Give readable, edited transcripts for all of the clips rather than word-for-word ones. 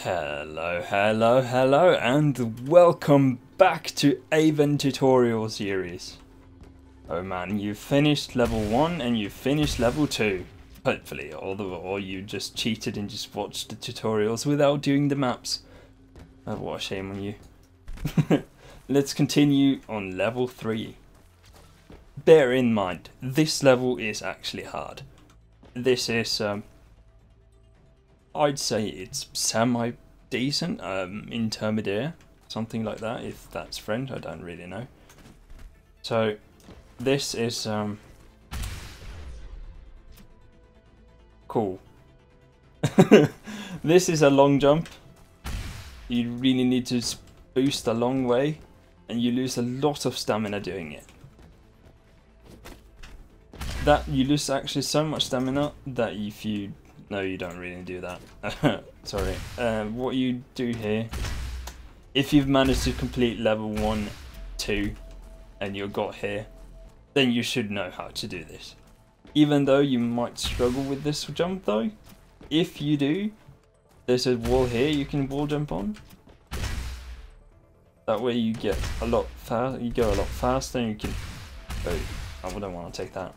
Hello, and welcome back to Aven tutorial series. Oh man, you've finished level 1 and you've finished level 2. Hopefully, or you just cheated and just watched the tutorials without doing the maps. Oh, what a shame on you. Let's continue on level 3. Bear in mind, this level is actually hard. This is, I'd say it's semi-decent, intermediate, something like that, if that's French, I don't really know. So, this is, cool. This is a long jump. You really need to boost a long way, and you lose a lot of stamina doing it. You lose actually so much stamina that if you... No, you don't really do that. Sorry. What you do here, if you've managed to complete level 1, 2, and you got here, then you should know how to do this. Even though you might struggle with this jump though, if you do, there's a wall here you can wall jump on. That way you get a lot fast. You go a lot faster, and you can... Oh, I wouldn't want to take that.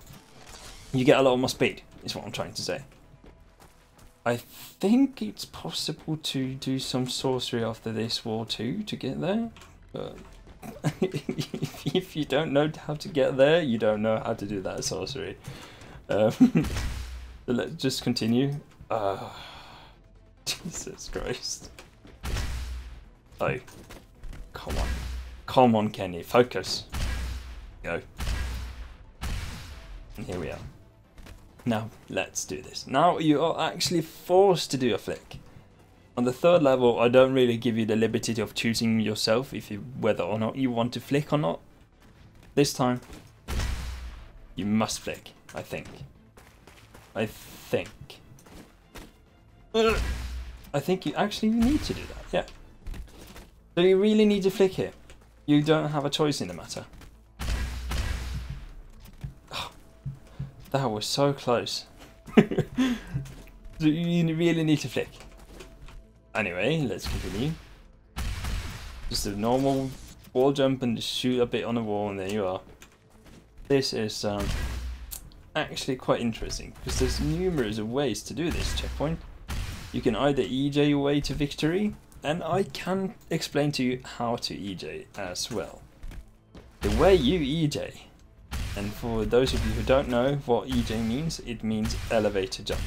You get a lot more speed, is what I'm trying to say. I think it's possible to do some sorcery after this wall too to get there. But if you don't know how to get there, you don't know how to do that sorcery. So let's just continue. Jesus Christ. Oh, come on. Come on, Kenny, focus. Go. And here we are. Now, let's do this. Now you are actually forced to do a flick. On the 3rd level, I don't really give you the liberty of choosing yourself whether or not you want to flick or not. This time, you must flick, I think. I think you actually need to do that, yeah. So you really need to flick here. You don't have a choice in the matter. That was so close. So you really need to flick. Anyway, let's continue. Just a normal wall jump and just shoot a bit on the wall, and there you are. This is actually quite interesting because there's numerous ways to do this checkpoint. You can either EJ your way to victory, and I can explain to you how to EJ as well. The way you EJ, and for those of you who don't know what EJ means, it means elevator jump.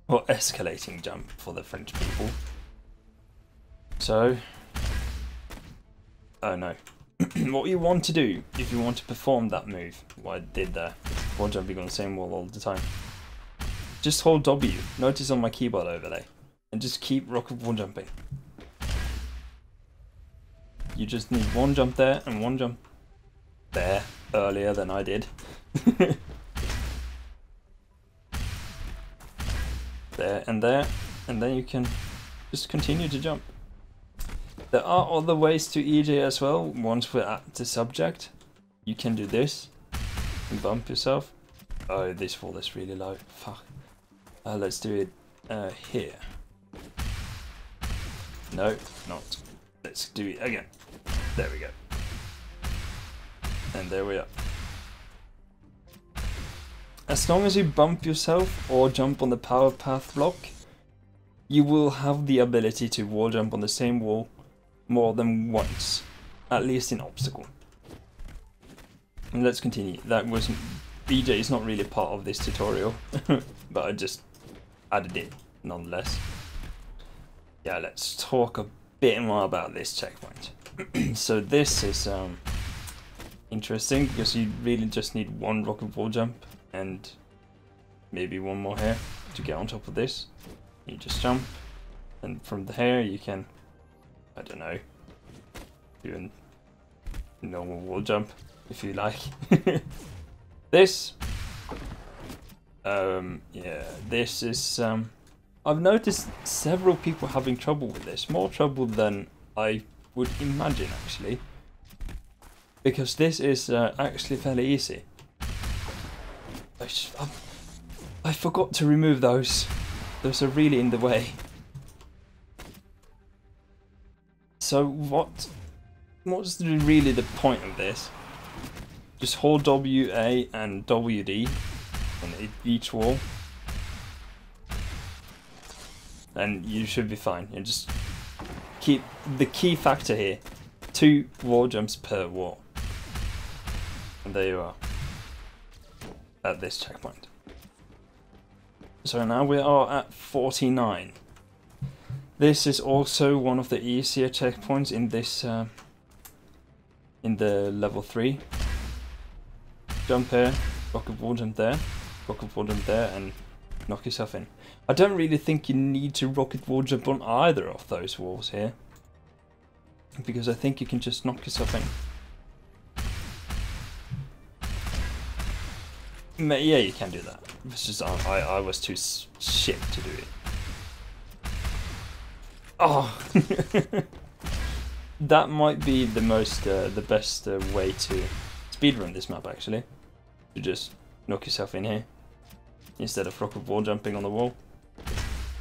Or escalating jump for the French people. So, oh no. What you want to do, if you want to perform that move, what I did there, wall jumping on the same wall all the time, just hold W, notice on my keyboard overlay, and just keep rocket wall jumping. You just need one jump there and one jump there earlier than I did. there, and then you can just continue to jump. There are other ways to EJ as well. Once we're at the subject, you can do this and bump yourself. Oh, this wall is really low. Fuck. Let's do it here. No, not. Let's do it again. There we go. And there we are. As long as you bump yourself or jump on the power path block, you will have the ability to wall jump on the same wall more than once, at least in obstacle. And let's continue. That was BJ is not really part of this tutorial, but I just added it nonetheless. Yeah, let's talk a bit more about this checkpoint. So this is interesting because you really just need one rocket wall jump and maybe one more here to get on top of this. You just jump, and from here you can, I don't know, do a normal wall jump if you like. This, yeah, this is, I've noticed several people having trouble with this, more trouble than I would imagine actually, because this is actually fairly easy. I forgot to remove those. Those are really in the way. So what's really the point of this? Just hold WA and WD on each wall, and you should be fine. And just keep the key factor here: 2 wall jumps per wall. And there you are at this checkpoint. So now we are at 49. This is also one of the easier checkpoints in this in the level 3. Jump here, rocket wall jump there, rocket wall jump there, and knock yourself in. I don't really think you need to rocket wall jump on either of those walls here, because I think you can just knock yourself in. Yeah, you can do that. It's just I was too shit to do it. Oh, that might be the best way to speedrun this map, actually. To just knock yourself in here instead of rocket wall jumping on the wall,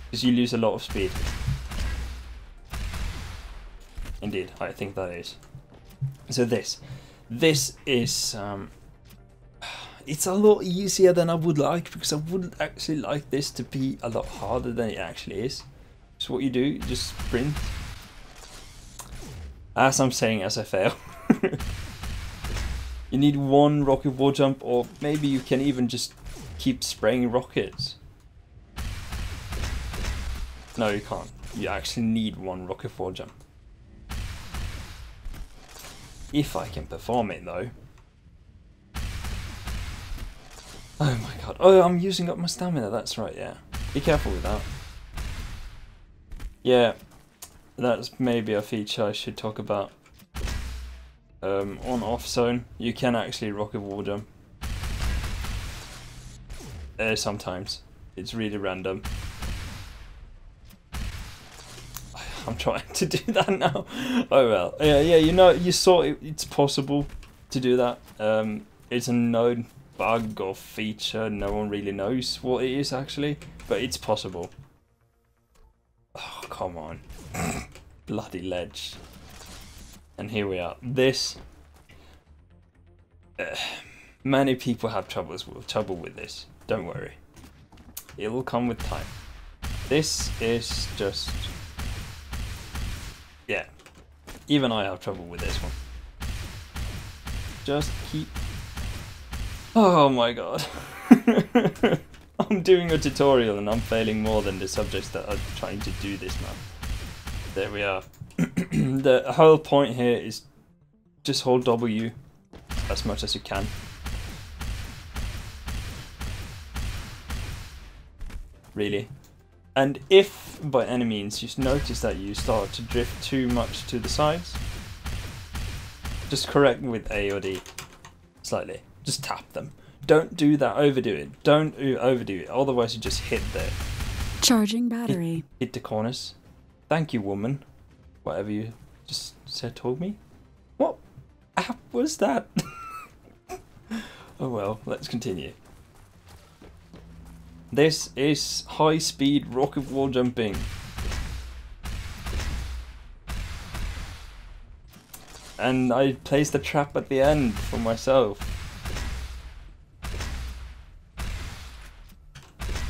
because you lose a lot of speed. Indeed, I think that is. So this is it's a lot easier than I would like, because I would actually like this to be a lot harder than it actually is. So what you do, you just sprint. As I'm saying, as I fail. You need 1 rocket wall jump, or maybe you can even just keep spraying rockets. No, you can't. You actually need 1 rocket wall jump. If I can perform it though. Oh my god. Oh, I'm using up my stamina, that's right, yeah. Be careful with that. Yeah, that's maybe a feature I should talk about. On off zone, you can actually rocket wall jump. Sometimes. It's really random. I'm trying to do that now. Oh well. Yeah, you know, you saw it's possible to do that. It's a known bug or feature. No one really knows what it is actually, but it's possible. Oh, come on. Bloody ledge. And here we are. This... many people have trouble with this. Don't worry. It will come with time. This is just... yeah. Even I have trouble with this one. Just keep... oh my god. I'm doing a tutorial and I'm failing more than the subjects that are trying to do this map. There we are. The whole point here is just hold W as much as you can. Really. And if by any means you notice that you start to drift too much to the sides, just correct with A or D slightly. Just tap them. Don't do that, overdo it. Don't overdo it, otherwise you just hit the... charging battery. Hit the corners. Thank you, woman. Whatever you just said, told me. What app was that? Oh well, let's continue. This is high-speed rocket wall jumping. And I placed a trap at the end for myself.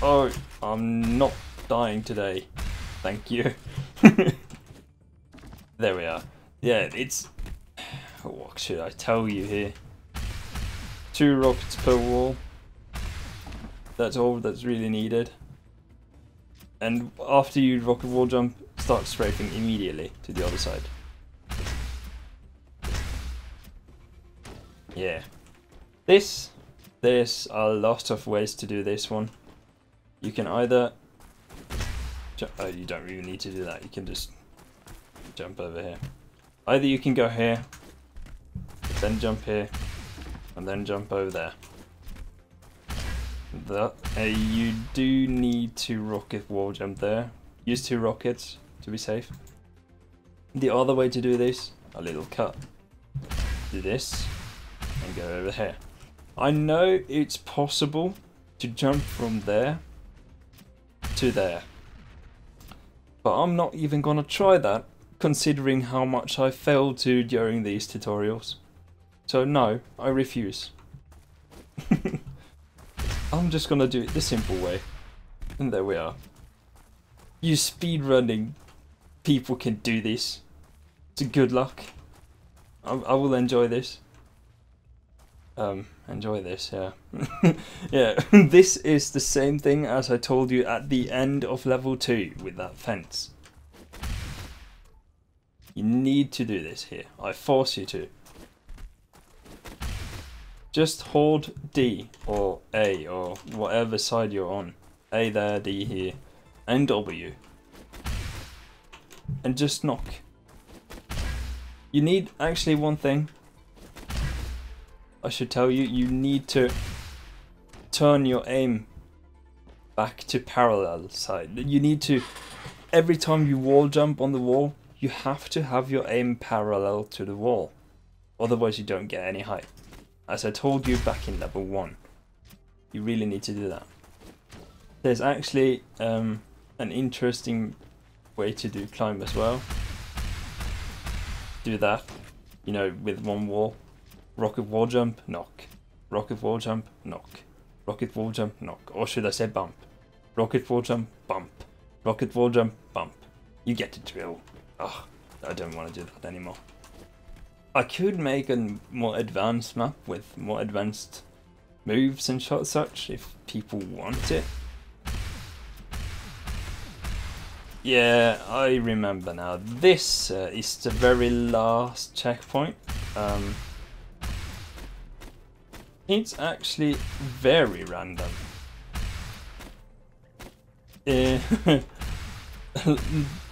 Oh, I'm not dying today. Thank you. There we are. Yeah, it's... what should I tell you here? 2 rockets per wall. That's all that's really needed. And after you rocket wall jump, start strafing immediately to the other side. Yeah. There's a lot of ways to do this one. You can either... oh, you don't really need to do that. You can just jump over here. Either you can go here, then jump here, and then jump over there. You do need to rocket wall jump there. Use 2 rockets to be safe. The other way to do this, a little cut. Do this, and go over here. I know it's possible to jump from there to there, but I'm not even gonna try that, considering how much I failed to during these tutorials. So no, I refuse. I'm just gonna do it the simple way. And there we are. You speedrunning people can do this. So good luck. I will enjoy this. Enjoy this, yeah. Yeah, this is the same thing as I told you at the end of level 2 with that fence. You need to do this here. I force you to. Just hold D or A or whatever side you're on. A there, D here, and W. And just knock. You need actually one thing. I should tell you, you need to turn your aim back to parallel side. You need to, every time you wall jump on the wall, you have to have your aim parallel to the wall. Otherwise you don't get any height. As I told you back in level 1. You really need to do that. There's actually an interesting way to do climb as well. Do that, you know, with one wall. Rocket wall jump, knock. Rocket wall jump, knock. Rocket wall jump, knock. Or should I say bump? Rocket wall jump, bump. Rocket wall jump, bump. You get the drill. Oh, I don't want to do that anymore. I could make a more advanced map with more advanced moves and such if people want it. Yeah, I remember now. This is the very last checkpoint. It's actually very random.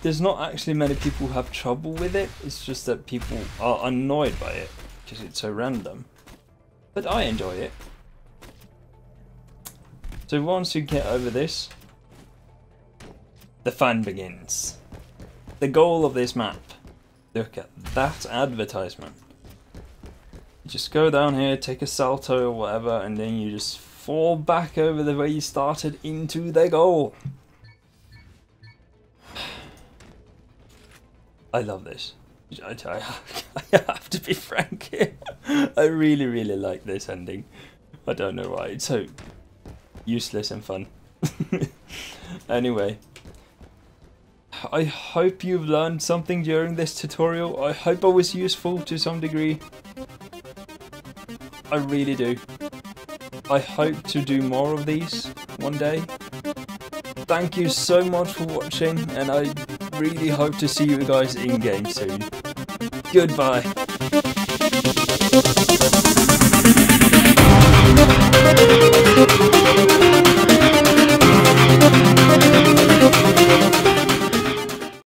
There's not actually many people who have trouble with it. It's just that people are annoyed by it because it's so random. But I enjoy it. So once you get over this, the fun begins. The goal of this map. Look at that advertisement. You just go down here, take a salto or whatever, and then you just fall back over the way you started into the goal. I love this. I have to be frank here. I really, really like this ending. I don't know why. It's so useless and fun. Anyway. I hope you've learned something during this tutorial. I hope I was useful to some degree. I really do. I hope to do more of these one day. Thank you so much for watching, and I really hope to see you guys in game soon. Goodbye.